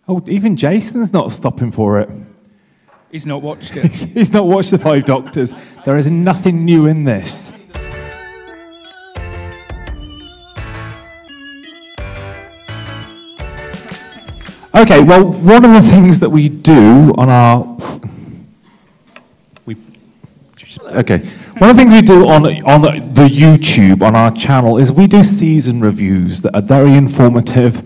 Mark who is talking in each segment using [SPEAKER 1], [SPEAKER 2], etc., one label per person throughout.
[SPEAKER 1] Oh, even Jason's not stopping for it.
[SPEAKER 2] He's not watched it.
[SPEAKER 1] He's not watched the Five Doctors. There is nothing new in this. Okay, well, one of the things that we do on our... One of the things we do on the YouTube, on our channel, is we do season reviews that are very informative.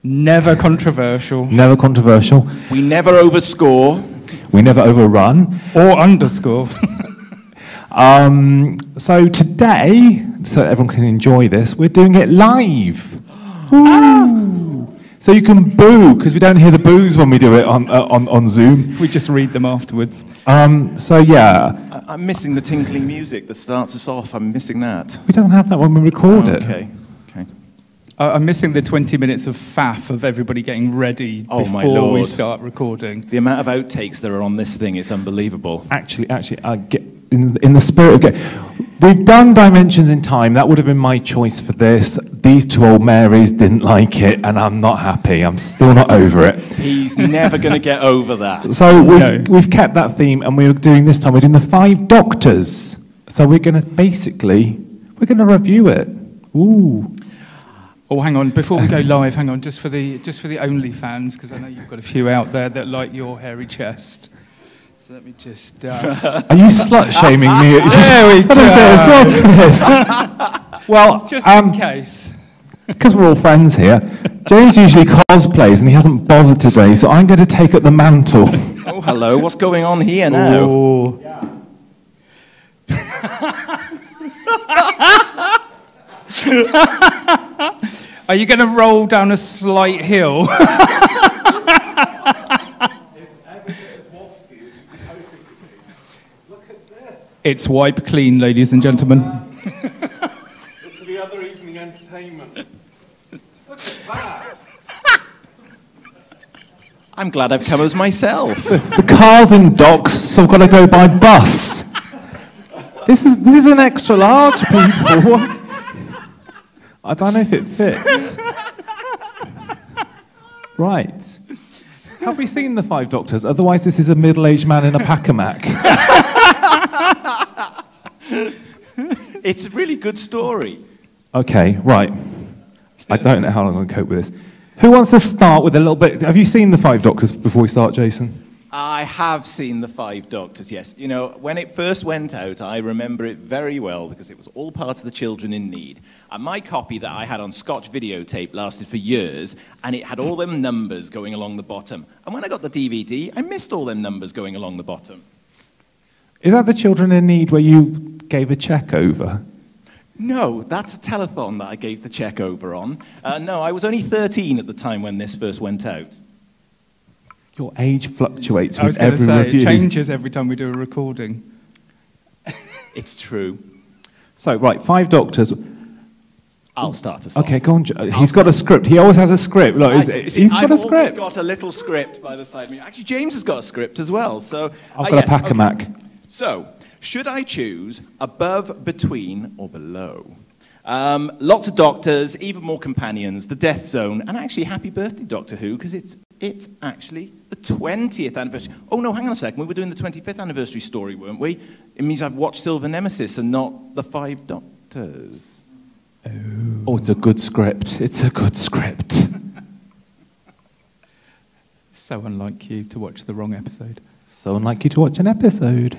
[SPEAKER 2] Never controversial.
[SPEAKER 1] Never controversial.
[SPEAKER 3] We never overscore.
[SPEAKER 1] We never overrun.
[SPEAKER 2] Or underscore.
[SPEAKER 1] So today, so everyone can enjoy this, we're doing it live. So you can boo, because we don't hear the boos when we do it on Zoom.
[SPEAKER 2] We just read them afterwards.
[SPEAKER 1] So yeah.
[SPEAKER 3] I'm missing the tinkling music that starts us off. I'm missing that.
[SPEAKER 1] We don't have that when we record it.
[SPEAKER 3] Okay.
[SPEAKER 2] I'm missing the 20 minutes of faff of everybody getting ready before we start recording.
[SPEAKER 3] The amount of outtakes that are on this thing, it's unbelievable.
[SPEAKER 1] Actually, in the spirit of we've done Dimensions in Time. That would have been my choice for this. These two old Marys didn't like it, and I'm not happy. I'm still not over it.
[SPEAKER 3] He's never going to get over that.
[SPEAKER 1] So we've kept that theme, and we're doing this time. We're doing the Five Doctors. So we're going to review it. Ooh.
[SPEAKER 2] Oh, hang on! Before we go live, hang on, just for the OnlyFans, because I know you've got a few out there that like your hairy chest. So let me just.
[SPEAKER 1] Are you slut-shaming me?
[SPEAKER 2] There we go.
[SPEAKER 1] What's this? Well,
[SPEAKER 2] just in case.
[SPEAKER 1] Because we're all friends here, James usually cosplays, and he hasn't bothered today, so I'm going to take up the mantle.
[SPEAKER 3] Oh, hello! What's going on here now?
[SPEAKER 2] Oh. Are you going to roll down a slight hill? It's wipe clean, ladies and gentlemen.
[SPEAKER 1] It's the other evening entertainment. Look at that.
[SPEAKER 3] I'm glad I've come as myself.
[SPEAKER 1] The cars and docks, so I've got to go by bus. This is an extra large, people. I don't know if it fits. Right. Have we seen the Five Doctors? Otherwise, this is a middle-aged man in a Pack-a-Mac.
[SPEAKER 3] It's a really good story.
[SPEAKER 1] Okay, right. I don't know how long I'm going to cope with this. Who wants to start with a little bit? Have you seen the Five Doctors before we start, Jason?
[SPEAKER 3] I have seen the Five Doctors, yes. You know, when it first went out, I remember it very well because it was all part of the Children in Need. And my copy that I had on Scotch videotape lasted for years, and it had all them numbers going along the bottom. And when I got the DVD, I missed all them numbers going along the bottom.
[SPEAKER 1] Is that the Children in Need where you gave a cheque over?
[SPEAKER 3] No, that's a telethon that I gave the cheque over on. No, I was only 13 at the time when this first went out.
[SPEAKER 1] Your age fluctuates with
[SPEAKER 2] every review.
[SPEAKER 1] It
[SPEAKER 2] changes every time we do a recording.
[SPEAKER 3] It's true.
[SPEAKER 1] So, right, Five Doctors.
[SPEAKER 3] I'll start us off.
[SPEAKER 1] Okay, go on. He's got a script. He always has a script. Look, he's got a script.
[SPEAKER 3] I've got a little script by the side of me. Actually, James has got a script as well. So
[SPEAKER 1] I've got a Pack-a-Mac.
[SPEAKER 3] Okay. So, should I choose above, between, or below? Lots of doctors, even more companions, the Death Zone, and actually happy birthday, Doctor Who, because it's actually the 20th anniversary. Oh, no, hang on a second. We were doing the 25th anniversary story, weren't we? It means I've watched Silver Nemesis and not the Five Doctors.
[SPEAKER 1] Oh, it's a good script. It's a good script.
[SPEAKER 2] So unlike you to watch the wrong episode.
[SPEAKER 1] So unlike you to watch an episode.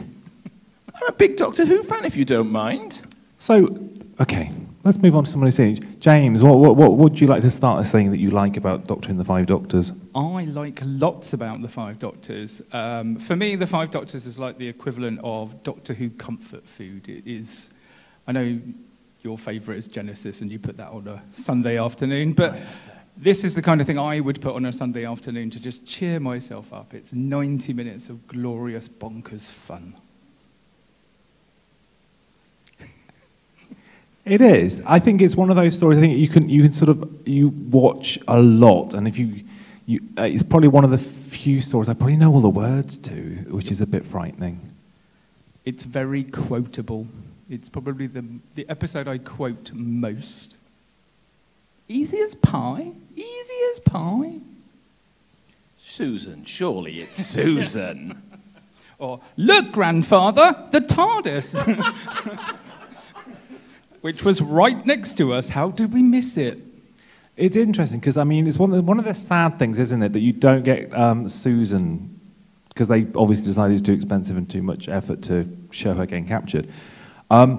[SPEAKER 3] I'm a big Doctor Who fan, if you don't mind.
[SPEAKER 1] So, okay, let's move on to someone who's seen it. James, what would you like to start as saying that you like about Doctor and the Five Doctors?
[SPEAKER 2] I like lots about the Five Doctors. For me, the Five Doctors is like the equivalent of Doctor Who comfort food. It is, I know your favourite is Genesis, and you put that on a Sunday afternoon, but this is the kind of thing I would put on a Sunday afternoon to just cheer myself up. It's 90 minutes of glorious, bonkers fun.
[SPEAKER 1] It is. I think it's one of those stories. I think you can sort of watch a lot, and if it's probably one of the few stories I probably know all the words to, which is a bit frightening.
[SPEAKER 2] It's very quotable. It's probably the episode I quote most. Easy as pie. Easy as pie.
[SPEAKER 3] Susan, surely it's Susan.
[SPEAKER 2] Or, look, grandfather, the TARDIS. Which was right next to us. How did we miss it?
[SPEAKER 1] It's interesting because, I mean, it's one of the sad things, isn't it, that you don't get Susan, because they obviously decided it's too expensive and too much effort to show her getting captured. But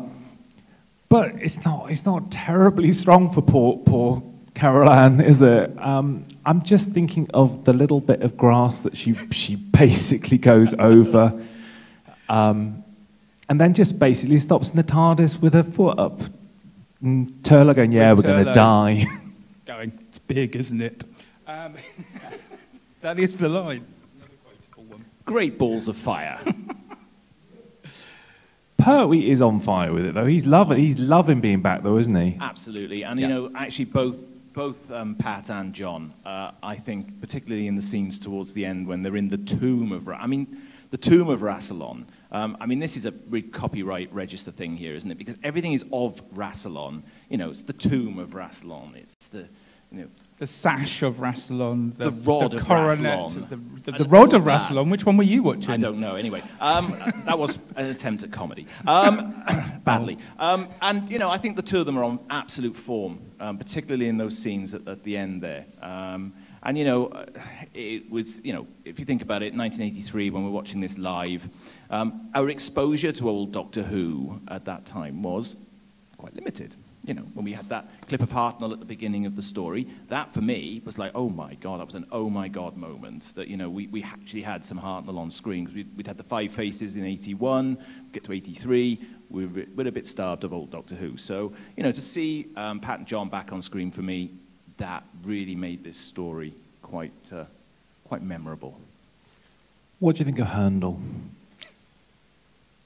[SPEAKER 1] it's not terribly strong for poor Carol Ann, is it? I'm just thinking of the little bit of grass that she basically goes over, and then just basically stops in the TARDIS with her foot up. And Turlough going, yeah, we're going to die.
[SPEAKER 2] Going, it's big, isn't it? Yes, that is the line. Another quotable one.
[SPEAKER 3] Great balls of fire.
[SPEAKER 1] Pertwee is on fire with it, though. He's loving being back, though, isn't he?
[SPEAKER 3] Absolutely. And, you know, actually both Pat and John, I think, particularly in the scenes towards the end when they're in the tomb of... the tomb of Rassilon. This is a copyright register thing here, isn't it? Because everything is of Rassilon. You know, it's the tomb of Rassilon. It's the... You know,
[SPEAKER 2] the sash of Rassilon,
[SPEAKER 3] the rod of Rassilon.
[SPEAKER 2] The rod of Rassilon, which one were you watching?
[SPEAKER 3] I don't know. Anyway, that was an attempt at comedy. Badly. And, you know, I think the two of them are on absolute form, particularly in those scenes at the end there. And, you know, it was, you know, if you think about it, 1983, when we're watching this live, our exposure to old Doctor Who at that time was quite limited. You know, when we had that clip of Hartnell at the beginning of the story, that for me was like, oh my God, that was an oh my God moment. That, you know, we actually had some Hartnell on screen. We'd had the Five Faces in 81, get to 83, we're a bit starved of old Doctor Who. So, you know, to see Pat and John back on screen for me, that really made this story quite memorable.
[SPEAKER 1] What do you think of Herndl?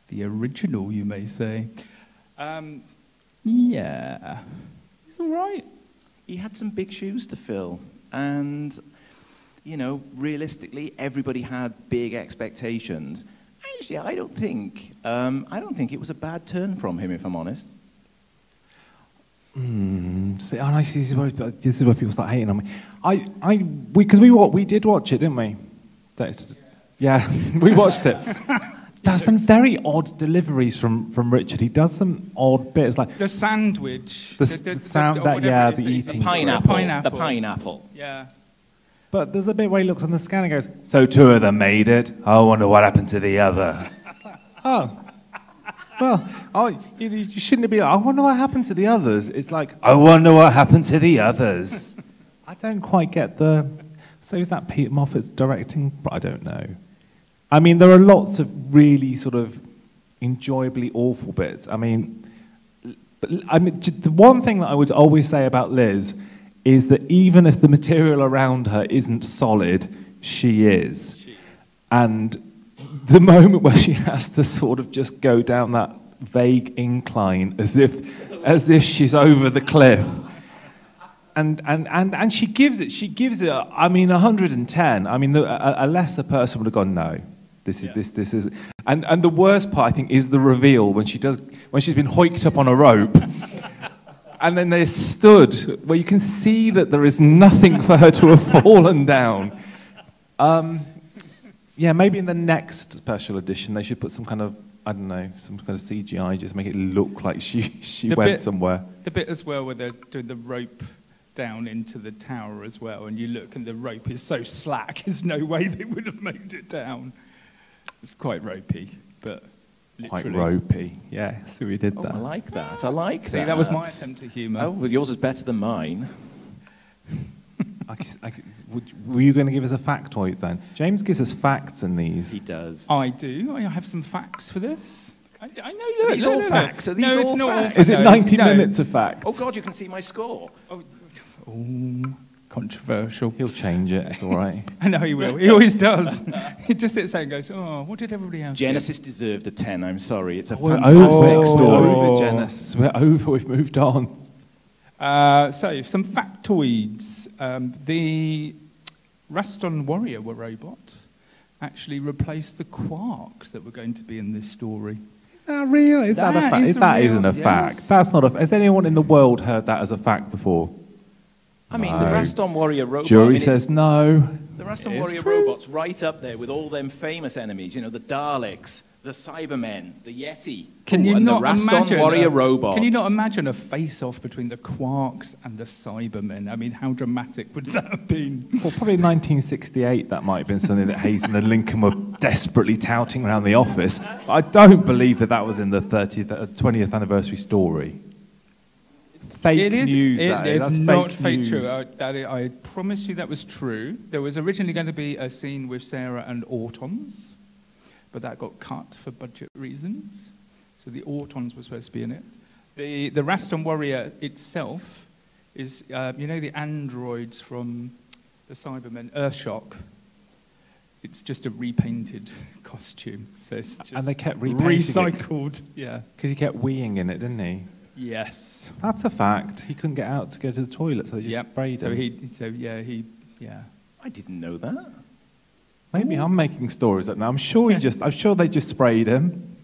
[SPEAKER 2] The original, you may say. Yeah, he's all right.
[SPEAKER 3] He had some big shoes to fill, and, you know, realistically, everybody had big expectations. Actually, I don't think it was a bad turn from him, if I'm honest.
[SPEAKER 1] See, and I see this is where people start hating on me. Because we did watch it, didn't we? Yeah, we watched it. There's some very odd deliveries from Richard. He does some odd bits, like
[SPEAKER 2] the sandwich,
[SPEAKER 1] the sound that the eating,
[SPEAKER 3] the pineapple.
[SPEAKER 2] Yeah.
[SPEAKER 1] But there's a bit where he looks on the scan and goes, "So two of them made it. I wonder what happened to the other." Oh. Well, you shouldn't be like, I wonder what happened to the others. It's like, I wonder what happened to the others. I don't quite get the... So is that Peter Moffat's directing? I don't know. I mean, there are lots of really sort of enjoyably awful bits. I mean, the one thing that I would always say about Liz is that even if the material around her isn't solid, she is. And the moment where she has to sort of just go down that vague incline as if she's over the cliff, and she gives it. I mean, 110. I mean, a lesser person would have gone, no, this is. And the worst part, I think, is the reveal when she's been hoiked up on a rope, and then they're stood where you can see that there is nothing for her to have fallen down. Yeah, maybe in the next special edition they should put some kind of, I don't know, some kind of CGI, just make it look like she went somewhere.
[SPEAKER 2] The bit as well where they're doing the rope down into the tower as well, and you look and the rope is so slack, there's no way they would have made it down. It's quite ropey, but literally. Quite
[SPEAKER 1] ropey, yeah, so we did that.
[SPEAKER 3] I like that, I like that.
[SPEAKER 2] See, that was my attempt at humour.
[SPEAKER 3] Oh, well, yours is better than mine.
[SPEAKER 1] Were you going to give us a factoid then? James gives us facts in these.
[SPEAKER 3] He does.
[SPEAKER 2] I do. I have some facts for this. I know.
[SPEAKER 3] Are these all facts? Are these all
[SPEAKER 2] it's not
[SPEAKER 3] facts?
[SPEAKER 2] All
[SPEAKER 1] Is it 90 minutes of facts?
[SPEAKER 3] Oh, God, you can see my score.
[SPEAKER 2] Oh, controversial.
[SPEAKER 1] He'll change it. It's all right.
[SPEAKER 2] I know he will. He always does. He just sits there and goes, oh, what did everybody else
[SPEAKER 3] Genesis deserved a 10, I'm sorry. It's a
[SPEAKER 1] fantastic
[SPEAKER 3] story.
[SPEAKER 1] Over Genesis. We're over. We've moved on.
[SPEAKER 2] So, some factoids. The Raston Warrior robot actually replaced the Quarks that were going to be in this story.
[SPEAKER 1] Is that real? Is that a fact? That isn't a fact. That's not a. Has anyone in the world heard that as a fact before?
[SPEAKER 3] I mean, the Raston Warrior robot...
[SPEAKER 1] Jury says no.
[SPEAKER 3] The The Raston
[SPEAKER 2] It's
[SPEAKER 3] Warrior
[SPEAKER 2] true.
[SPEAKER 3] robots right up there with all them famous enemies, you know, the Daleks, the Cybermen, the Yeti.
[SPEAKER 2] Can you
[SPEAKER 3] and
[SPEAKER 2] not
[SPEAKER 3] the Raston
[SPEAKER 2] imagine
[SPEAKER 3] Warrior robot.
[SPEAKER 2] Can you not imagine a face-off between the Quarks and the Cybermen? I mean, how dramatic would that have been?
[SPEAKER 1] Well, probably in 1968, that might have been something that Hazen and Lincoln were desperately touting around the office. I don't believe that was in the 20th anniversary story. Fake news, that is.
[SPEAKER 2] It's
[SPEAKER 1] That's
[SPEAKER 2] not
[SPEAKER 1] fake
[SPEAKER 2] fake
[SPEAKER 1] news.
[SPEAKER 2] true. I promise you that was true. There was originally going to be a scene with Sarah and Autons, but that got cut for budget reasons. So the Autons were supposed to be in it. The Raston Warrior itself is, you know, the androids from the Cybermen, Earthshock. It's just a repainted costume. So it's just
[SPEAKER 1] And they kept repainting
[SPEAKER 2] recycled. Yeah.
[SPEAKER 1] Because he kept weeing in it, didn't he?
[SPEAKER 2] Yes.
[SPEAKER 1] That's a fact. He couldn't get out to go to the toilet, so they just sprayed him.
[SPEAKER 2] Yeah.
[SPEAKER 3] I didn't know that.
[SPEAKER 1] Maybe I'm making stories up now. I'm sure they just sprayed him.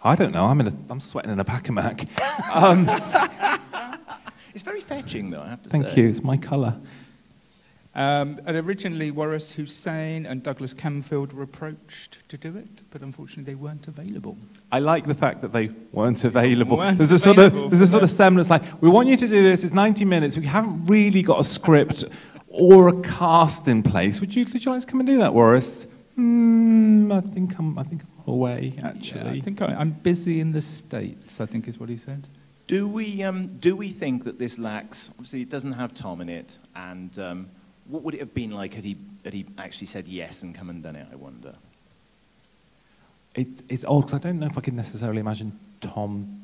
[SPEAKER 1] I don't know. I'm sweating in a pack-a-mac.
[SPEAKER 3] It's very fetching, though, I have to say.
[SPEAKER 1] Thank you. It's my colour.
[SPEAKER 2] And originally, Waris Hussein and Douglas Camfield were approached to do it, but unfortunately they weren't available.
[SPEAKER 1] I like the fact that they weren't available.
[SPEAKER 2] Weren't
[SPEAKER 1] There's a
[SPEAKER 2] available
[SPEAKER 1] sort of semblance like, we want you to do this. It's 90 minutes. We haven't really got a script or a cast in place. Would you like to come and do that, Waris? I think I'm away, actually.
[SPEAKER 2] Yeah, I think I'm busy in the States, I think is what he said.
[SPEAKER 3] Do we think that this lacks, obviously it doesn't have Tom in it, and what would it have been like had he actually said yes and come and done it, I wonder?
[SPEAKER 1] It's odd, because I don't know if I can necessarily imagine Tom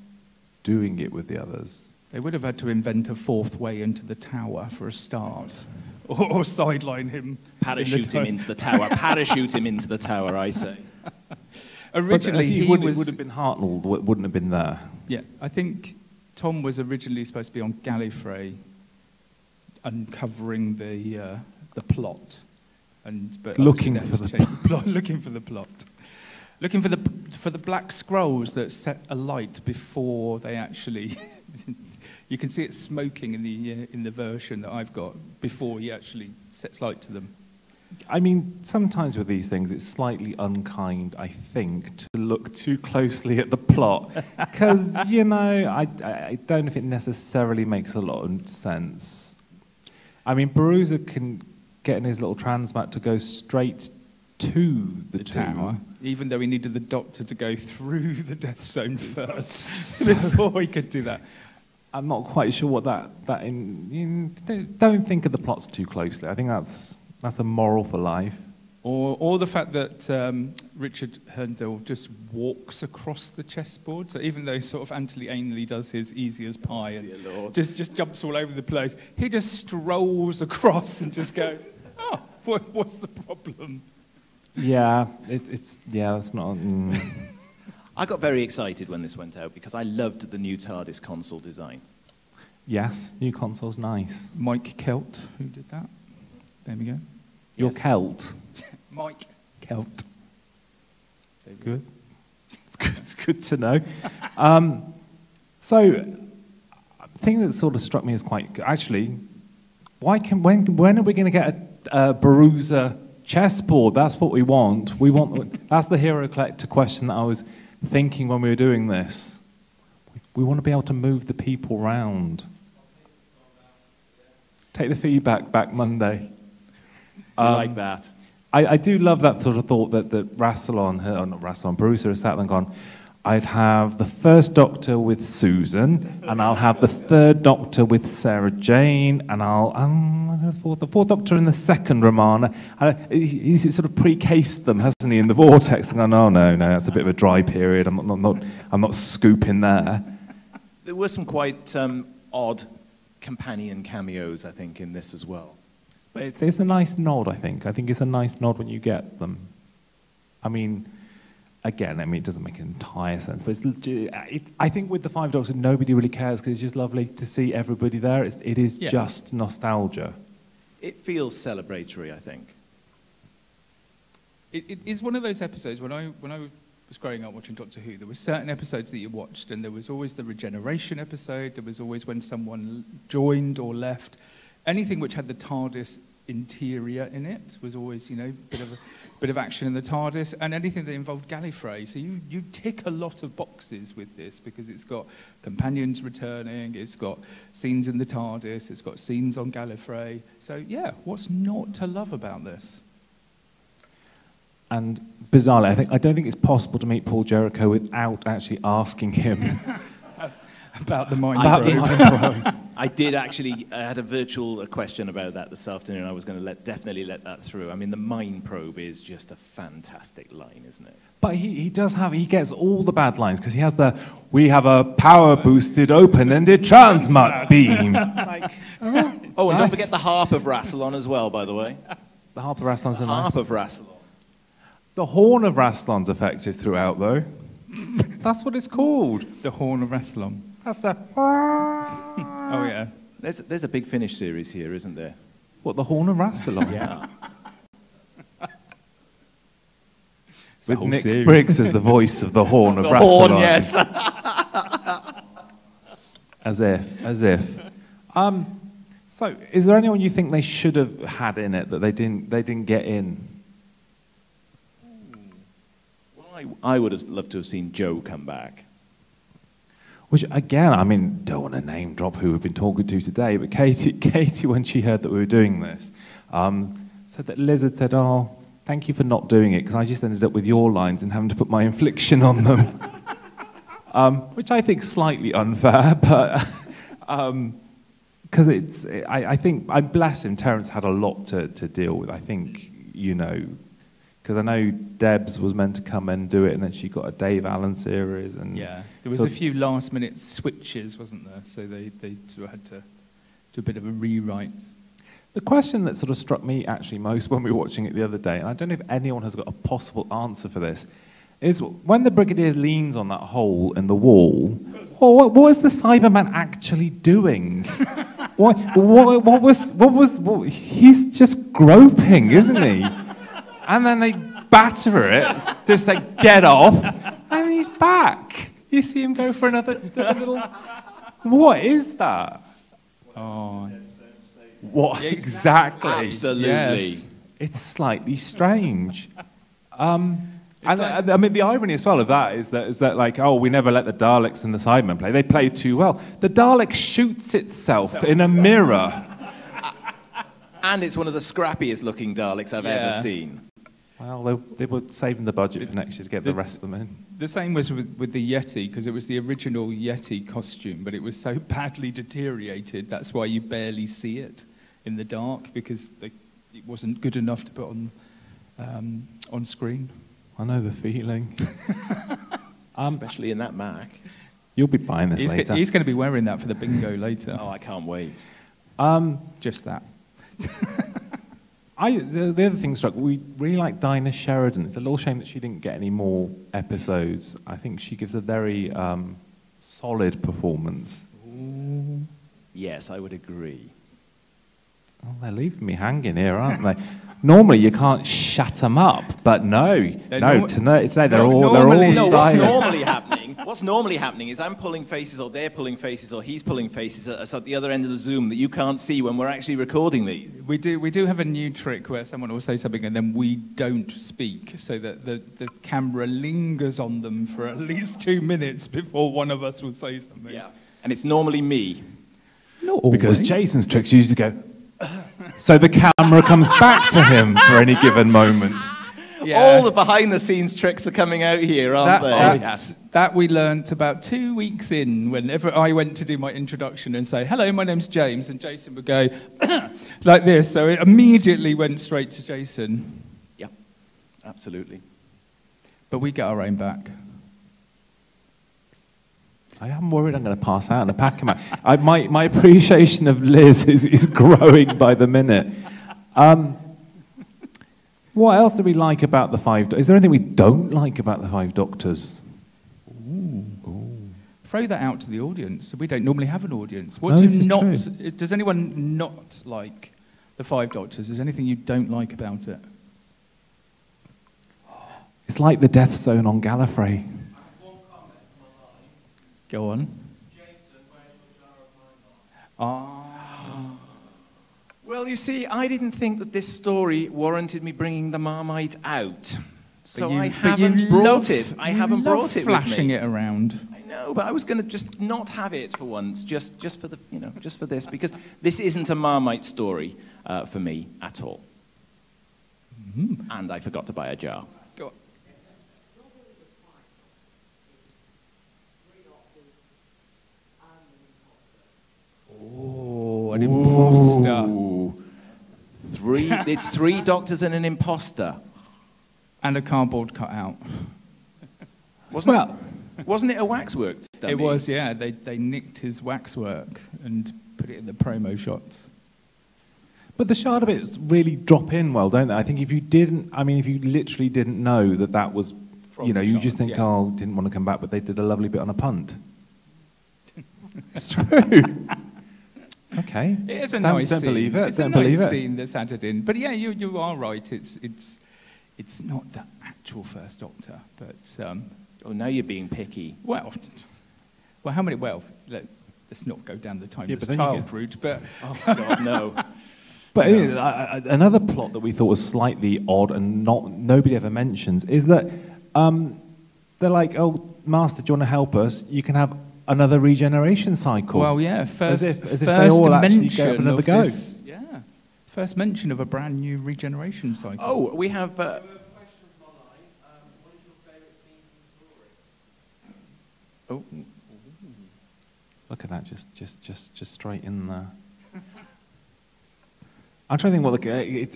[SPEAKER 1] doing it with the others.
[SPEAKER 2] They would have had to invent a fourth way into the tower for a start, or sideline him.
[SPEAKER 3] Parachute him into the tower. Parachute him into the tower, I say.
[SPEAKER 2] Originally,
[SPEAKER 1] it would have been Hartnell, wouldn't have been there.
[SPEAKER 2] Yeah, I think Tom was originally supposed to be on Gallifrey, uncovering the plot, but
[SPEAKER 1] looking for the
[SPEAKER 2] plot, looking for the plot, looking for the black scrolls that set alight before they actually. You can see it smoking in the version that I've got before he actually sets light to them.
[SPEAKER 1] I mean, sometimes with these things, it's slightly unkind, I think, to look too closely at the plot. Because, I don't know if it necessarily makes a lot of sense. I mean, Baruza can get in his little transmat to go straight to the
[SPEAKER 2] tower, even though he needed the Doctor to go through the death zone first before he could do that.
[SPEAKER 1] I'm not quite sure what don't think of the plots too closely. I think that's a moral for life.
[SPEAKER 2] Or the fact that Richard Herndl just walks across the chessboard. So even though sort of anally does his easy as pie and just jumps all over the place, he just strolls across and just goes, oh, what's the problem?
[SPEAKER 1] Yeah, that's not...
[SPEAKER 3] I got very excited when this went out because I loved the new TARDIS console design.
[SPEAKER 1] Yes, new console's nice.
[SPEAKER 2] Mike Kelt, who did that? There we go.
[SPEAKER 1] Your Celt.
[SPEAKER 2] Mike Kelt.
[SPEAKER 1] Good. It's good to know. So, the thing that sort of struck me as quite good, actually, when are we going to get a Baruza chessboard? That's what we want. That's the Hero Collector question that I was thinking when we were doing this. We want to be able to move the people around. Take the feedback back Monday.
[SPEAKER 3] Like that.
[SPEAKER 1] I do love that sort of thought that Baruza has sat there and gone, I'd have the first Doctor with Susan, and I'll have the third Doctor with Sarah Jane, and I'll the fourth Doctor in the second Romana. He's sort of pre-cased them, hasn't he, in the vortex? And gone, oh no, that's a bit of a dry period. I'm not scooping there.
[SPEAKER 3] There were some quite odd companion cameos, I think, in this as well.
[SPEAKER 1] But it's a nice nod, I think. I think it's a nice nod when you get them. I mean, again, it doesn't make entire sense, but I think with the Five Doctors, nobody really cares because it's just lovely to see everybody there. It is just nostalgia.
[SPEAKER 3] It feels celebratory, I think.
[SPEAKER 2] It is one of those episodes when I was growing up watching Doctor Who, there were certain episodes that you watched, and there was always the regeneration episode. There was always when someone joined or left. Anything which had the TARDIS interior in it. Was always, you know, bit of action in the TARDIS, and anything that involved Gallifrey. So you tick a lot of boxes with this, because it's got companions returning, it's got scenes in the TARDIS, it's got scenes on Gallifrey. So yeah, what's not to love about this?
[SPEAKER 1] And bizarrely, I don't think it's possible to meet Paul Jericho without actually asking him
[SPEAKER 2] about the mind
[SPEAKER 1] probe.
[SPEAKER 3] I did actually. I had a virtual question about that this afternoon. I was going to definitely let that through. I mean, the mind probe is just a fantastic line, isn't it?
[SPEAKER 1] But he gets all the bad lines, because he has we have a power-boosted, open-ended transmut beam. Like,
[SPEAKER 3] and don't forget the harp of Rassilon as well, by the way.
[SPEAKER 1] The harp of Rassilon's a nice.
[SPEAKER 3] Harp of Rassilon.
[SPEAKER 1] The horn of Rassilon's effective throughout, though. That's what it's called.
[SPEAKER 2] The Horn of Rassilon.
[SPEAKER 1] That's the...
[SPEAKER 2] Oh, yeah.
[SPEAKER 3] There's a Big Finish series here, isn't there?
[SPEAKER 1] What, the Horn of Rassilon?
[SPEAKER 3] Yeah.
[SPEAKER 1] With Nick Briggs as the voice of the Horn of Rassilon.
[SPEAKER 3] Horn, yes.
[SPEAKER 1] As if. So, is there anyone you think they should have had in it that they didn't get in?
[SPEAKER 3] Well, I would have loved to have seen Joe come back.
[SPEAKER 1] Which, again, I mean, don't want to name drop who we've been talking to today, but Katie, when she heard that we were doing this, said that Liz had said, "Oh, thank you for not doing it, because I just ended up with your lines and having to put my infliction on them." Which I think is slightly unfair, but because I think, I bless him, Terence had a lot to deal with. I think, you know, because I know Debs was meant to come and do it, and then she got a Dave Allen series. And
[SPEAKER 2] yeah, there was a few last-minute switches, wasn't there? So they sort of had to do a bit of a rewrite.
[SPEAKER 1] The question that sort of struck me actually most when we were watching it the other day, and I don't know if anyone has got a possible answer for this, is when the Brigadier leans on that hole in the wall, what is the Cyberman actually doing? He's just groping, isn't he? And then they batter it, just say, "Get off," and he's back. You see him go for another little... What is that?
[SPEAKER 2] Oh,
[SPEAKER 1] what exactly?
[SPEAKER 3] Absolutely.
[SPEAKER 2] Yes.
[SPEAKER 1] It's slightly strange. I mean, the irony as well of that is that like, oh, we never let the Daleks and the Cybermen play. They play too well. The Dalek shoots itself in a mirror.
[SPEAKER 3] And it's one of the scrappiest looking Daleks I've ever seen.
[SPEAKER 1] Well, they were saving the budget for next year to get the rest of them in.
[SPEAKER 2] The same was with the Yeti, because it was the original Yeti costume, but it was so badly deteriorated, that's why you barely see it in the dark, because it wasn't good enough to put on screen.
[SPEAKER 1] I know the feeling.
[SPEAKER 3] Especially in that Mac.
[SPEAKER 1] You'll be buying this later.
[SPEAKER 2] He's going to be wearing that for the bingo later.
[SPEAKER 3] Oh, I can't wait.
[SPEAKER 2] Just that.
[SPEAKER 1] The other thing struck, we really like Dinah Sheridan. It's a little shame that she didn't get any more episodes. I think she gives a very solid performance.
[SPEAKER 3] Ooh. Yes, I would agree.
[SPEAKER 1] Oh, they're leaving me hanging here, aren't they? Normally you can't shut them up, but today they're all silent.
[SPEAKER 3] What's normally happening is I'm pulling faces, or they're pulling faces, or he's pulling faces at the other end of the Zoom that you can't see when we're actually recording these.
[SPEAKER 2] We do have a new trick where someone will say something and then we don't speak, so that the camera lingers on them for at least 2 minutes before one of us will say something.
[SPEAKER 3] Yeah, and it's normally me.
[SPEAKER 1] Not always. Because Jason's tricks usually go, so the camera comes back to him for any given moment.
[SPEAKER 2] Yeah.
[SPEAKER 3] All the behind-the-scenes tricks are coming out here, aren't they?
[SPEAKER 2] That we learnt about 2 weeks in, whenever I went to do my introduction and say, "Hello, my name's James," and Jason would go like this, so it immediately went straight to Jason.
[SPEAKER 3] Yeah, absolutely.
[SPEAKER 2] But we get our own back.
[SPEAKER 1] I am worried I'm going to pass out in a pack of my appreciation of Liz is growing by the minute. What else do we like about the Five Doctors? Is there anything we don't like about the Five Doctors?
[SPEAKER 2] Ooh. Throw that out to the audience. We don't normally have an audience. Does anyone not like the Five Doctors? Is there anything you don't like about it?
[SPEAKER 1] It's like the Death Zone on Gallifrey.
[SPEAKER 2] Go on.
[SPEAKER 4] Jason, where's your jar of my heart?
[SPEAKER 3] Well, you see, I didn't think that this story warranted me bringing the Marmite out. So I haven't brought it. I haven't brought it with me.
[SPEAKER 2] Flashing it around.
[SPEAKER 3] I know, but I was going to just not have it for once, just for the, just for this, because this isn't a Marmite story for me at all. Mm-hmm. And I forgot to buy a jar.
[SPEAKER 2] Go on. Oh, an imposter.
[SPEAKER 3] It's 3 doctors and an imposter.
[SPEAKER 2] And a cardboard cutout.
[SPEAKER 3] Wasn't it a waxworks dummy?
[SPEAKER 2] It was, yeah. They nicked his waxwork and put it in the promo shots.
[SPEAKER 1] But the Shard bits really drop in well, don't they? I think if you literally didn't know that was, you just think, oh, didn't want to come back, but they did a lovely bit on a punt. It's true. Okay.
[SPEAKER 2] It is a nice scene.
[SPEAKER 1] Don't believe it.
[SPEAKER 2] It's a nice scene that's added in. But yeah, you are right. It's not the actual First Doctor, but...
[SPEAKER 3] oh, now you're being picky.
[SPEAKER 2] Well, how many... Well, let's not go down the timeless child route, but...
[SPEAKER 3] Oh, God, no.
[SPEAKER 1] But another plot that we thought was slightly odd and nobody ever mentions is that they're like, oh, Master, do you want to help us? You can have another regeneration cycle.
[SPEAKER 2] Well, yeah,
[SPEAKER 1] as if they all actually get another go.
[SPEAKER 2] Yeah, first mention of a brand new regeneration cycle.
[SPEAKER 3] Oh, we have...
[SPEAKER 1] Oh, look at that! Just straight in there. I'm trying to think.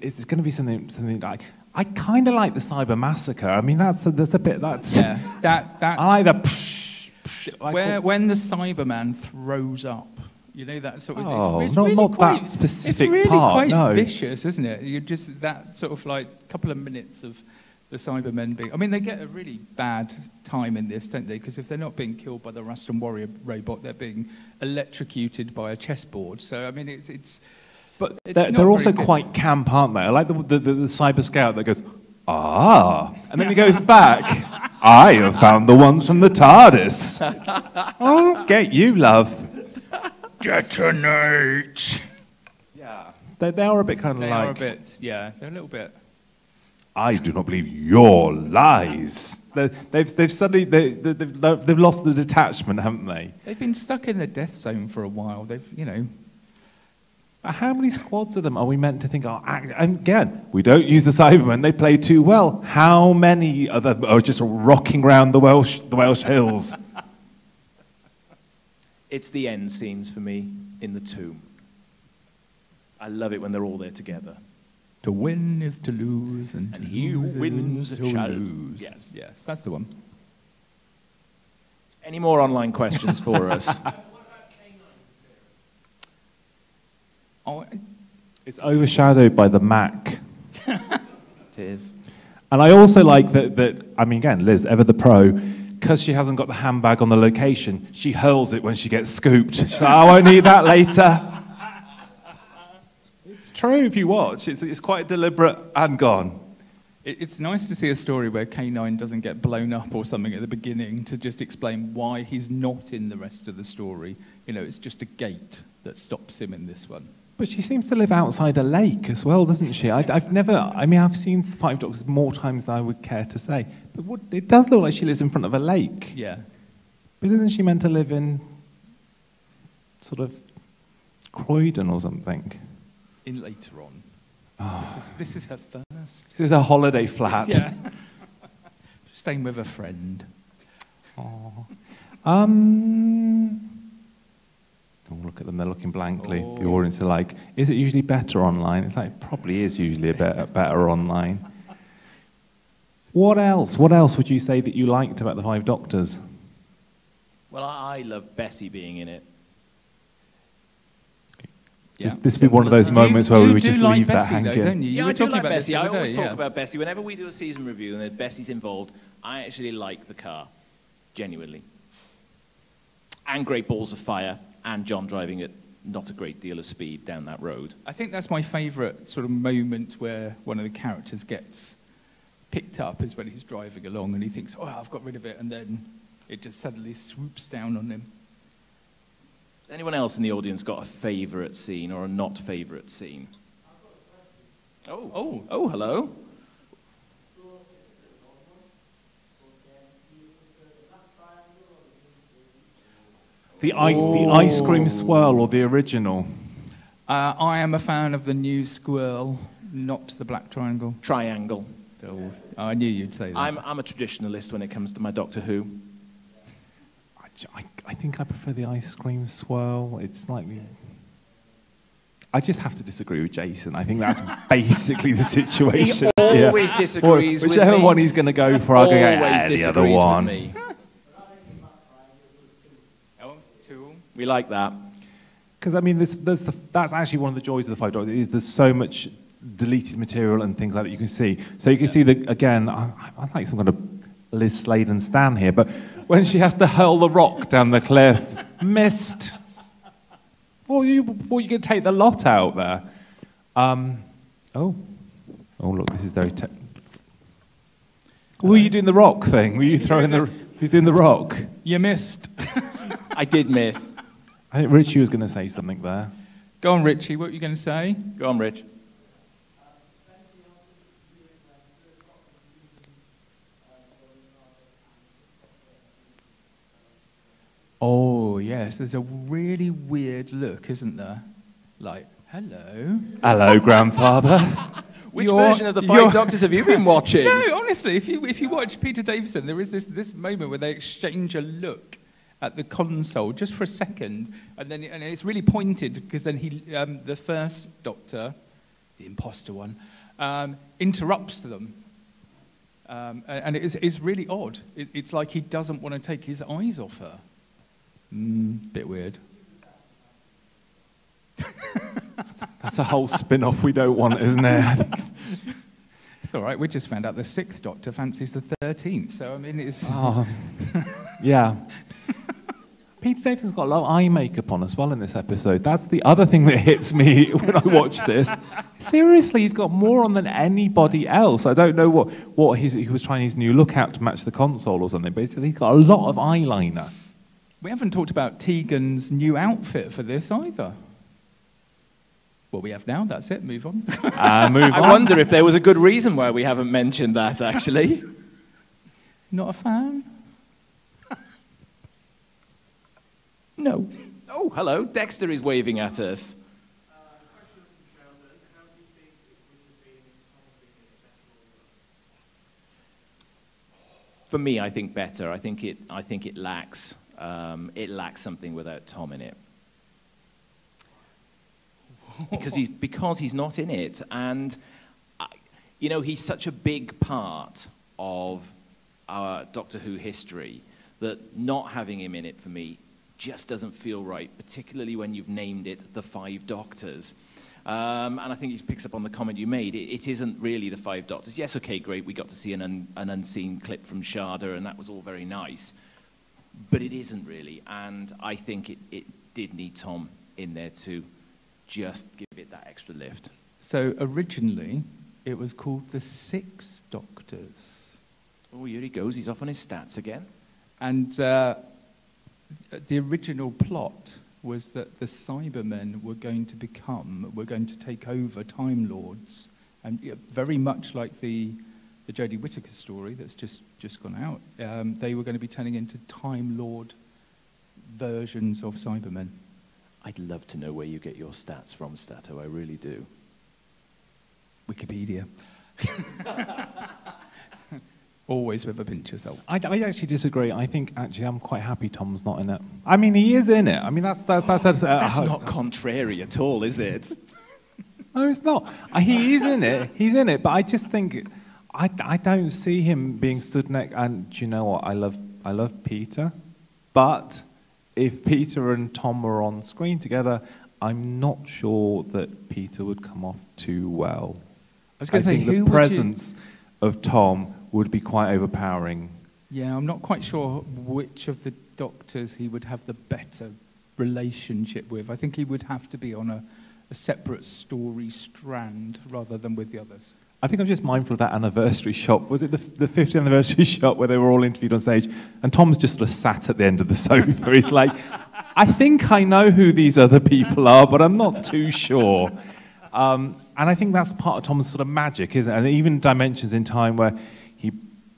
[SPEAKER 1] It's going to be something like. I kind of like the Cyber Massacre. I mean, that's a bit.
[SPEAKER 2] That.
[SPEAKER 1] I like that.
[SPEAKER 2] When the Cyberman throws up, that sort of.
[SPEAKER 1] Oh,
[SPEAKER 2] it's
[SPEAKER 1] not
[SPEAKER 2] really
[SPEAKER 1] that specific
[SPEAKER 2] it's really
[SPEAKER 1] part.
[SPEAKER 2] Quite vicious, isn't it? You just that sort of like couple of minutes of the Cybermen being... I mean, they get a really bad time in this, don't they? Because if they're not being killed by the Rust and Warrior robot, they're being electrocuted by a chessboard. So, I mean, it's
[SPEAKER 1] But they're also quite camp, aren't they? I like the Cyber Scout that goes, and then he goes back, I have found the ones from the TARDIS. Oh, get you, love. Detonate. Yeah. They are a bit kind of
[SPEAKER 2] They
[SPEAKER 1] like...
[SPEAKER 2] are a bit, yeah, they're a little bit...
[SPEAKER 1] I do not believe your lies. They've suddenly they've lost the detachment, haven't they?
[SPEAKER 2] They've been stuck in the death zone for a while.
[SPEAKER 1] How many squads of them are we meant to think are... Again, we don't use the Cybermen. They play too well. How many of them are just rocking around the Welsh hills?
[SPEAKER 3] It's the end scenes for me in the tomb. I love it when they're all there together.
[SPEAKER 2] To win is to lose, and
[SPEAKER 3] he who wins shall lose.
[SPEAKER 2] Yes, that's the one.
[SPEAKER 3] Any more online questions for us?
[SPEAKER 2] Oh,
[SPEAKER 1] it's overshadowed by the Mac.
[SPEAKER 3] It is.
[SPEAKER 1] And I also like that, I mean, again, Liz, ever the pro, because she hasn't got the handbag on the location, she hurls it when she gets scooped. She's like, I won't need that later. It's true if you watch. It's quite deliberate and gone.
[SPEAKER 2] It's nice to see a story where K9 doesn't get blown up or something at the beginning to just explain why he's not in the rest of the story. It's just a gate that stops him in this one.
[SPEAKER 1] But she seems to live outside a lake as well, doesn't she? I've seen the Five Doctors more times than I would care to say. But it does look like she lives in front of a lake.
[SPEAKER 2] Yeah.
[SPEAKER 1] But isn't she meant to live in sort of Croydon or something?
[SPEAKER 2] In later on.
[SPEAKER 1] Oh.
[SPEAKER 2] This is her first.
[SPEAKER 1] This is a holiday flat.
[SPEAKER 2] Yeah. Staying with a friend.
[SPEAKER 1] Oh. Oh, look at them, they're looking blankly.
[SPEAKER 2] Oh.
[SPEAKER 1] The audience are like, is it usually better online? It's like, it probably is usually better online. What else? What else would you say that you liked about the Five Doctors?
[SPEAKER 3] Well, I love Bessie being in it.
[SPEAKER 1] Yeah. This would be one of those moments where we would just leave that hanging.
[SPEAKER 2] Though, don't you?
[SPEAKER 3] Yeah,
[SPEAKER 2] you
[SPEAKER 3] I do like
[SPEAKER 2] about
[SPEAKER 3] Bessie. I always talk
[SPEAKER 2] yeah.
[SPEAKER 3] about Bessie. Whenever we do a season review and Bessie's involved, I actually like the car, genuinely. And Great Balls of Fire, and John driving at not a great deal of speed down that road.
[SPEAKER 2] I think that's my favourite sort of moment where one of the characters gets picked up is when he's driving along and he thinks, oh, I've got rid of it, and then it just suddenly swoops down on him.
[SPEAKER 3] Has anyone else in the audience got a favourite scene or a not favourite scene? Oh, hello.
[SPEAKER 1] The ice cream swirl or the original?
[SPEAKER 2] I am a fan of the new squirrel, not the black triangle.
[SPEAKER 3] Triangle.
[SPEAKER 2] Oh, I knew you'd say that.
[SPEAKER 3] I'm a traditionalist when it comes to my Doctor Who.
[SPEAKER 1] I think I prefer the ice cream swirl. It's slightly... I just have to disagree with Jason. I think that's basically the situation.
[SPEAKER 3] He always disagrees with me.
[SPEAKER 1] Whichever one he's going to go for, I'll go, the other one.
[SPEAKER 3] With me. We like that.
[SPEAKER 1] Because, I mean, that's actually one of the joys of the Five Doctors, is there's so much deleted material and things like that you can see. So you can see, again, I'm like some kind of Liz Sladen Stan here, but when she has to hurl the rock down the cliff, missed. Well, you can take the lot out there. Oh, look, this is very... Were you doing the rock thing? Were you throwing the... Who's doing the rock?
[SPEAKER 2] You missed.
[SPEAKER 3] I did miss.
[SPEAKER 1] I think Richie was going to say something there.
[SPEAKER 2] Go on, Richie. What were you going to say?
[SPEAKER 3] Go on, Rich.
[SPEAKER 2] Oh, yes. There's a really weird look, isn't there? Like, hello.
[SPEAKER 1] Hello, grandfather.
[SPEAKER 3] Which version of the Five Doctors have you been watching?
[SPEAKER 2] No, honestly, if you watch Peter Davison, there is this moment where they exchange a look at the console just for a second, and it's really pointed because then the first Doctor, the imposter one, interrupts them, and it's really odd. It's like he doesn't want to take his eyes off her. Bit weird.
[SPEAKER 1] That's a whole spin-off we don't want, isn't it?
[SPEAKER 2] It's all right. We just found out the 6th Doctor fancies the 13th, so I mean it's.
[SPEAKER 1] Oh, yeah. Peter Davison's got a lot of eye makeup on as well in this episode. That's the other thing that hits me when I watch this. Seriously, he's got more on than anybody else. I don't know what he was trying his new look out to match the console or something, but he's got a lot of eyeliner.
[SPEAKER 2] We haven't talked about Tegan's new outfit for this either. Well, we have now. That's it. Move on.
[SPEAKER 3] I wonder if there was a good reason why we haven't mentioned that, actually.
[SPEAKER 2] Not a fan?
[SPEAKER 3] No. Oh, hello. Dexter is waving at us. For me, I think better. I think it lacks something without Tom in it. Because he's not in it, and he's such a big part of our Doctor Who history that not having him in it for me just doesn't feel right, particularly when you've named it the Five Doctors. And I think it picks up on the comment you made. It isn't really the Five Doctors. Yes, okay, great, we got to see an unseen clip from Sharda, and that was all very nice. But it isn't really, and I think it did need Tom in there to just give it that extra lift.
[SPEAKER 2] So originally, it was called the 6 Doctors.
[SPEAKER 3] Oh, here he goes. He's off on his stats again.
[SPEAKER 2] And the original plot was that the Cybermen were going to take over Time Lords, and very much like the Jodie Whittaker story that's just gone out, they were going to be turning into Time Lord versions of Cybermen.
[SPEAKER 3] I'd love to know where you get your stats from, Stato. I really do.
[SPEAKER 2] Wikipedia. Always with a pinch of salt.
[SPEAKER 1] I actually disagree. I think actually I'm quite happy Tom's not in it. I mean, he is in it. I mean, that's
[SPEAKER 3] not contrary at all, is it?
[SPEAKER 1] No, it's not. He is in it. He's in it. But I just think I don't see him being stood next. And do you know what? I love Peter, but if Peter and Tom were on screen together, I'm not sure that Peter would come off too well.
[SPEAKER 2] I was going to say,
[SPEAKER 1] the presence of Tom would be quite overpowering.
[SPEAKER 2] Yeah, I'm not quite sure which of the Doctors he would have the better relationship with. I think he would have to be on a separate story strand rather than with the others.
[SPEAKER 1] I think I'm just mindful of that anniversary shot. Was it the 50th anniversary shot where they were all interviewed on stage and Tom's just sort of sat at the end of the sofa? He's like, I think I know who these other people are, but I'm not too sure. And And I think that's part of Tom's sort of magic, isn't it? And even Dimensions in Time, where he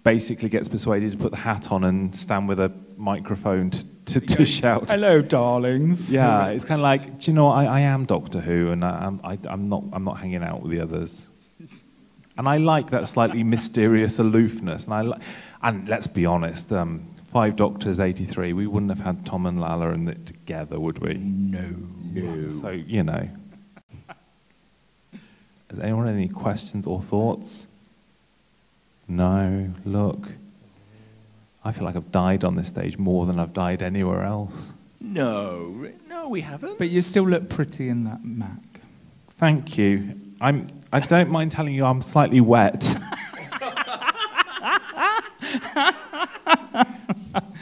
[SPEAKER 1] basically gets persuaded to put the hat on and stand with a microphone to shout.
[SPEAKER 2] Hello, darlings.
[SPEAKER 1] Yeah, it's kind of like, do you know what? I am Doctor Who, and I'm not hanging out with the others. And I like that slightly mysterious aloofness. And let's be honest, Five Doctors, 83, we wouldn't have had Tom and Lala in it together, would we?
[SPEAKER 2] No.
[SPEAKER 1] So, you know. Has anyone any questions or thoughts? No, look. I feel like I've died on this stage more than I've died anywhere else.
[SPEAKER 3] No, we haven't.
[SPEAKER 2] But you still look pretty in that Mac.
[SPEAKER 1] Thank you. I don't mind telling you I'm slightly wet.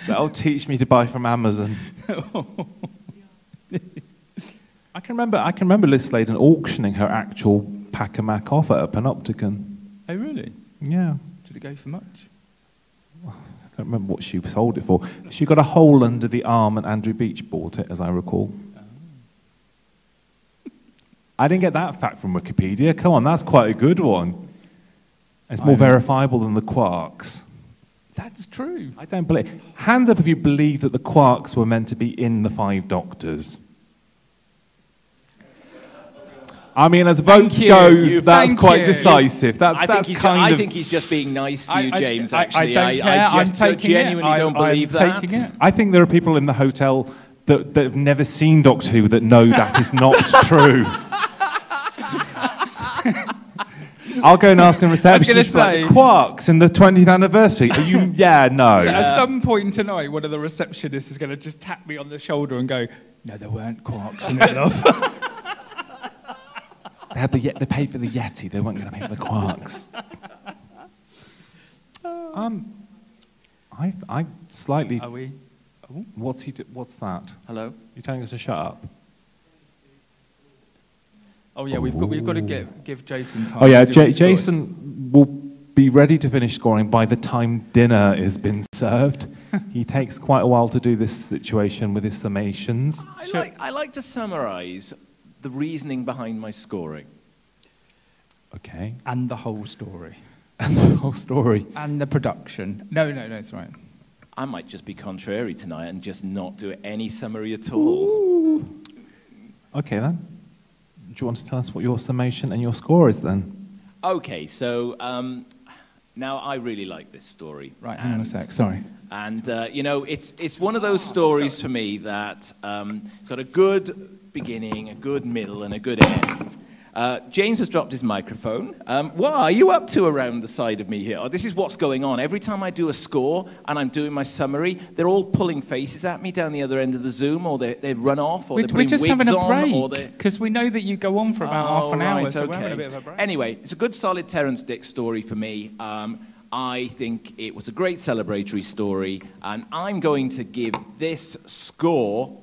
[SPEAKER 1] That'll teach me to buy from Amazon. I can remember Liz Sladen auctioning her actual Pack-A-Mac off at a Panopticon.
[SPEAKER 2] Oh, really?
[SPEAKER 1] Yeah.
[SPEAKER 2] Did it go for much?
[SPEAKER 1] I don't remember what she sold it for. She got a hole under the arm and Andrew Beach bought it, as I recall. I didn't get that fact from Wikipedia. Come on, that's quite a good one. It's more verifiable than the Quarks.
[SPEAKER 2] That's true.
[SPEAKER 1] I don't believe. Hands up if you believe that the Quarks were meant to be in the Five Doctors. I mean, as votes goes, that's quite decisive.
[SPEAKER 3] I think he's just being nice to you, James. Actually, I genuinely don't believe that.
[SPEAKER 1] I think there are people in the hotel that have never seen Doctor Who that know that is not true. I'll go and ask a receptionist for the Quarks in the 20th anniversary. Are you? Yeah, no.
[SPEAKER 2] So at some point tonight, one of the receptionists is going to just tap me on the shoulder and go, "No, there weren't Quarks in it, love."
[SPEAKER 1] They paid for the Yeti. They weren't going to pay for the Quarks. I slightly.
[SPEAKER 2] Are we? Oh.
[SPEAKER 1] What's that?
[SPEAKER 3] Hello.
[SPEAKER 1] You're telling us to shut up?
[SPEAKER 2] Oh yeah, we've got to give Jason time.
[SPEAKER 1] Oh yeah, Jason will be ready to finish scoring by the time dinner has been served. He takes quite a while to do this situation with his summations.
[SPEAKER 3] I like to summarise the reasoning behind my scoring.
[SPEAKER 1] Okay.
[SPEAKER 2] And the whole story.
[SPEAKER 1] And the whole story.
[SPEAKER 2] And the production. No, it's right.
[SPEAKER 3] I might just be contrary tonight and just not do any summary at all.
[SPEAKER 1] Ooh. Okay then. Do you want to tell us what your summation and your score is then?
[SPEAKER 3] Okay, so now I really like this story.
[SPEAKER 2] Right, hang on a sec, sorry.
[SPEAKER 3] And, you know, it's one of those stories for me that it's got a good beginning, a good middle, and a good end. James has dropped his microphone. What are you up to around the side of me here? Oh, this is what's going on. Every time I do a score and I'm doing my summary, they're all pulling faces at me down the other end of the Zoom, or they've run off, or they're putting wigs on.
[SPEAKER 2] We're just having a break, because we know that you go on for about half an hour, so we're having a bit of a break.
[SPEAKER 3] Anyway, it's a good, solid Terrance Dicks story for me. I think it was a great celebratory story, and I'm going to give this score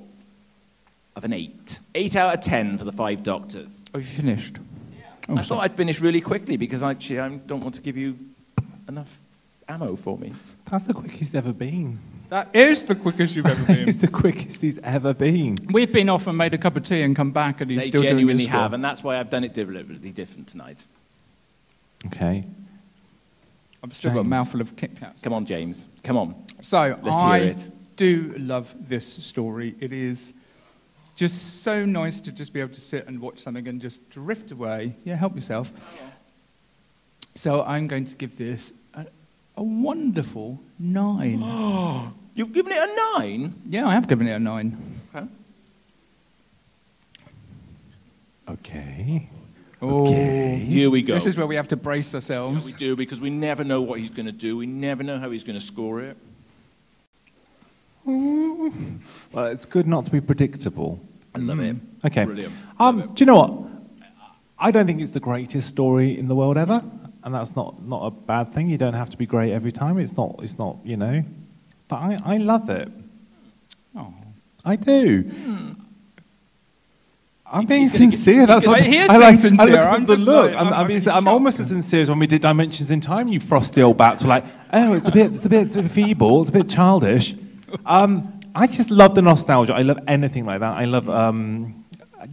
[SPEAKER 3] of an 8. 8 out of 10 for the Five Doctors.
[SPEAKER 2] Oh, you finished?
[SPEAKER 3] Yeah. I thought I'd finish really quickly because I don't want to give you enough ammo for me.
[SPEAKER 1] That's the quickest ever been.
[SPEAKER 2] That is the quickest you've ever been.
[SPEAKER 1] It's the quickest he's ever been.
[SPEAKER 2] We've been off and made a cup of tea and come back, and he's still doing his score.
[SPEAKER 3] They genuinely have, and that's why I've done it deliberately different tonight.
[SPEAKER 1] Okay.
[SPEAKER 2] I've still got a mouthful of Kit Kats.
[SPEAKER 3] Come on, James. Come on.
[SPEAKER 2] So
[SPEAKER 3] let's hear it.
[SPEAKER 2] Do love this story. It is just so nice to just be able to sit and watch something and just drift away. Yeah, help yourself. Yeah. So I'm going to give this a wonderful 9.
[SPEAKER 3] Oh, you've given it a 9?
[SPEAKER 2] Yeah, I have given it a 9.
[SPEAKER 1] Okay.
[SPEAKER 2] Oh,
[SPEAKER 3] okay. Here we go.
[SPEAKER 2] This is where we have to brace ourselves.
[SPEAKER 3] Yeah, we do, because we never know what he's going to do. We never know how he's going to score it.
[SPEAKER 1] Well, it's good not to be predictable.
[SPEAKER 3] I love it.
[SPEAKER 1] Okay.
[SPEAKER 3] Brilliant.
[SPEAKER 1] Do you know what? I don't think it's the greatest story in the world ever, and that's not a bad thing. You don't have to be great every time. It's not. You know. But I love it.
[SPEAKER 2] Oh,
[SPEAKER 1] I do. I'm being sincere. That's what
[SPEAKER 2] I like. Sincere.
[SPEAKER 1] I'm the look. I'm almost as sincere as when we did Dimensions in Time. You frosty old bats were like, oh, it's a bit feeble. It's a bit childish. I just love the nostalgia. I love anything like that. I love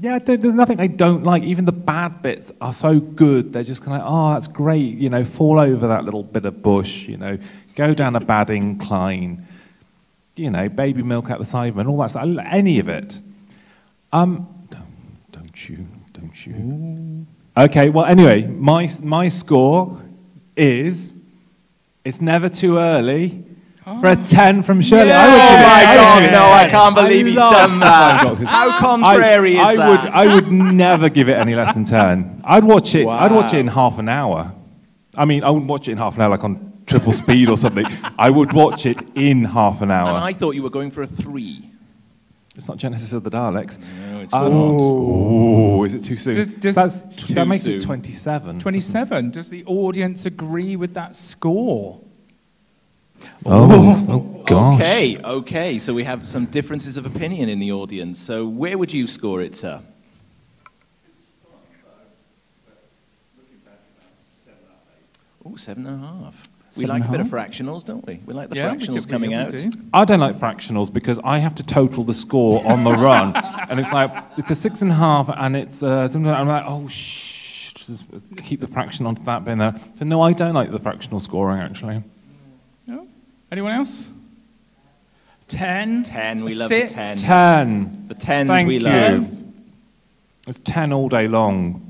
[SPEAKER 1] Yeah, there's nothing I don't like. Even the bad bits are so good. They're just kind of, oh, that's great. You know, fall over that little bit of bush. You know, go down a bad incline. You know, baby milk out the side and all that stuff. Any of it. Don't you? Ooh. Okay. Well, anyway, my score is it's never too early. For a 10 from Shirley.
[SPEAKER 3] Yeah. Oh my God, no, I can't believe he's done that. How contrary is that?
[SPEAKER 1] I would never give it any less than 10. I'd watch it. Wow. I'd watch it in half an hour. I mean, I wouldn't watch it in half an hour like on triple speed or something. I would watch it in half an hour.
[SPEAKER 3] And I thought you were going for a 3.
[SPEAKER 1] It's not Genesis of the Daleks.
[SPEAKER 3] No, it's not.
[SPEAKER 1] Oh, is it too soon?
[SPEAKER 3] That
[SPEAKER 1] makes it 27.
[SPEAKER 2] 27. Does the audience agree with that score?
[SPEAKER 1] Oh gosh.
[SPEAKER 3] Okay. So we have some differences of opinion in the audience. So where would you score it, sir? Oh, 7.5. We like a bit of fractionals, don't we? We like the fractionals coming out.
[SPEAKER 1] I don't like fractionals because I have to total the score on the run, and it's like it's a 6.5, and it's something. I'm like, oh just keep the fraction onto that bit in there. So no, I don't like the fractional scoring actually.
[SPEAKER 2] No. Anyone else? 10.
[SPEAKER 3] 10. We love the 10s.
[SPEAKER 1] 10.
[SPEAKER 3] The 10s
[SPEAKER 1] Thank
[SPEAKER 3] we
[SPEAKER 1] you.
[SPEAKER 3] love.
[SPEAKER 1] It's 10 all day long.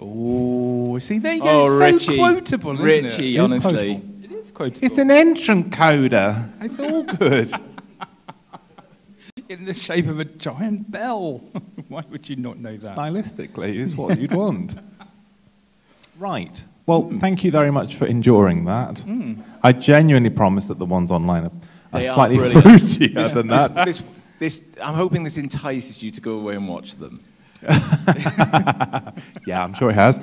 [SPEAKER 2] Oh, see, there you go. It's
[SPEAKER 3] Richie.
[SPEAKER 2] So quotable, isn't
[SPEAKER 3] Richie,
[SPEAKER 2] it?
[SPEAKER 3] honestly.
[SPEAKER 2] It is quotable.
[SPEAKER 1] It's an entrant coder. It's all good.
[SPEAKER 2] In the shape of a giant bell. Why would you not know that?
[SPEAKER 1] Stylistically is what you'd want. Right. Well, thank you very much for enduring that. I genuinely promise that the ones online are slightly fruitier than that.
[SPEAKER 3] I'm hoping this entices you to go away and watch them.
[SPEAKER 1] Yeah, I'm sure it has.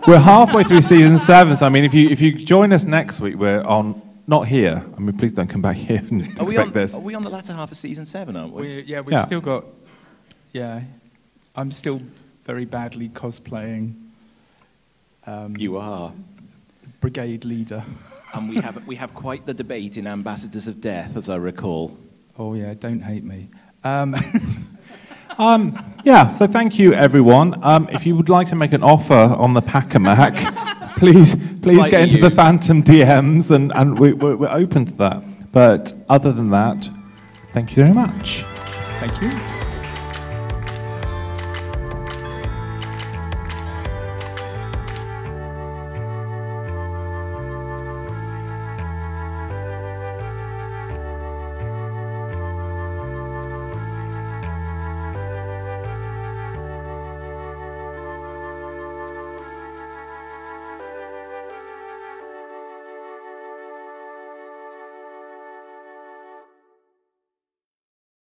[SPEAKER 1] We're halfway through season 7, so I mean, if you join us next week, we're on not here. I mean, please don't come back here and expect this.
[SPEAKER 3] Are we on the latter half of season 7, aren't we?
[SPEAKER 2] We've still got. Yeah, I'm still very badly cosplaying.
[SPEAKER 3] You are
[SPEAKER 2] brigade leader,
[SPEAKER 3] and we have quite the debate in Ambassadors of Death, as I recall.
[SPEAKER 2] Oh yeah, don't hate me.
[SPEAKER 1] Yeah, so thank you, everyone. If you would like to make an offer on the Pack-a-Mac, please get into the Fantom DMs, and we're open to that. But other than that, thank you very much.
[SPEAKER 2] Thank you.